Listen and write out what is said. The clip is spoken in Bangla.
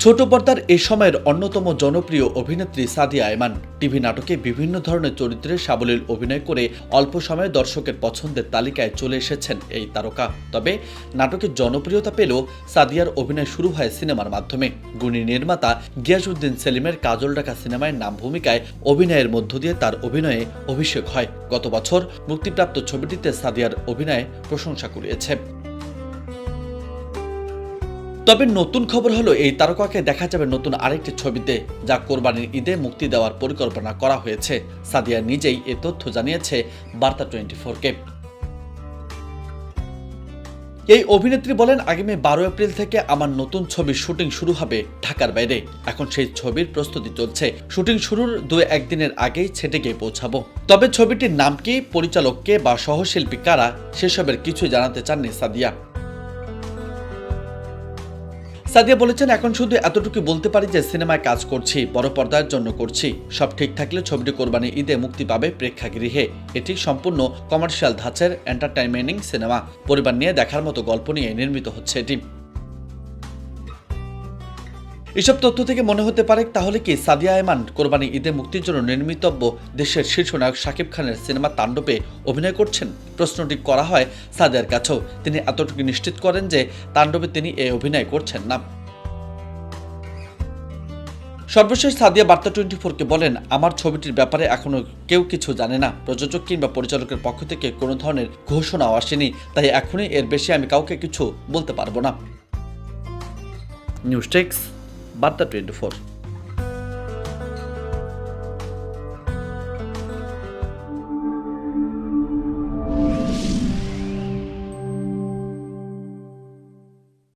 ছোট পর্দার এই সময়ের অন্যতম জনপ্রিয় অভিনেত্রী সাদিয়া আয়মান টিভি নাটকে বিভিন্ন ধরনের চরিত্রে সাবলীল অভিনয় করে অল্প সময়ে দর্শকের পছন্দের তালিকায় চলে এসেছেন এই তারকা। তবে নাটকের জনপ্রিয়তা পেলেও সাদিয়ার অভিনয় শুরু হয় সিনেমার মাধ্যমে। গুণী নির্মাতা গিয়াসউদ্দিন সেলিমের কাজল ঢাকা সিনেমায় নাম ভূমিকায় অভিনয়ের মধ্য দিয়ে তার অভিনয়ে অভিষেক হয়। গত বছর মুক্তিপ্রাপ্ত ছবিটিতে সাদিয়ার অভিনয়ে প্রশংসা কুড়িয়েছে। তবে নতুন খবর হলো এই তারকাকে দেখা যাবে নতুন আরেকটি ছবিতে, যা কোরবানির ঈদে মুক্তি দেওয়ার পরিকল্পনা করা হয়েছে। সাদিয়া নিজেই এ তথ্য জানিয়েছে বার্তা 24কে। এই অভিনেত্রী বলেন, আগামী 12 এপ্রিল থেকে আমার নতুন ছবির শুটিং শুরু হবে ঢাকার বাইরে। এখন সেই ছবির প্রস্তুতি চলছে। শুটিং শুরুর 2-1 দিনের আগেই ছেটে গিয়ে পৌঁছাবো। তবে ছবিটির নাম কি, পরিচালককে বা সহশিল্পী কারা, সেসবের কিছুই জানাতে চাননি সাদিয়া। সাদিয়া বলেছেন, এখন শুধু এতটুকু বলতে পারি যে সিনেমায় কাজ করছি, বড় পর্দার জন্য করছি। সব ঠিক থাকলে ছবিটি কোরবানি ঈদে মুক্তি পাবে প্রেক্ষাগৃহে। এটি সম্পূর্ণ কমার্শিয়াল ধাঁচের এন্টারটেইনমেন্টিং সিনেমা। পরিবার নিয়ে দেখার মতো গল্প নিয়ে নির্মিত হচ্ছে এটি। এসব তথ্য থেকে মনে হতে পারে, তাহলে কি সাদিয়া আয়মান কোরবানি ঈদে মুক্তির জন্য নির্মিতব্য দেশের শীর্ষ নায়ক শাকিব খানের সিনেমা তাণ্ডবে অভিনয় করছেন? প্রশ্নটি করা হয় সাদিয়ার কাছেও। তিনি এতটুকু নিশ্চিত করেন যে তাণ্ডবে তিনি এ অভিনয় করছেন না। সর্বশেষ সাদিয়া বার্তা 24কে বলেন, আমার ছবিটির ব্যাপারে এখনো কেউ কিছু জানে না। প্রযোজক কিংবা পরিচালকের পক্ষ থেকে কোনো ধরনের ঘোষণাও আসেনি, তাই এখনই এর বেশি আমি কাউকে কিছু বলতে পারবো না। নিউজ টেক্স, বার্তা 24।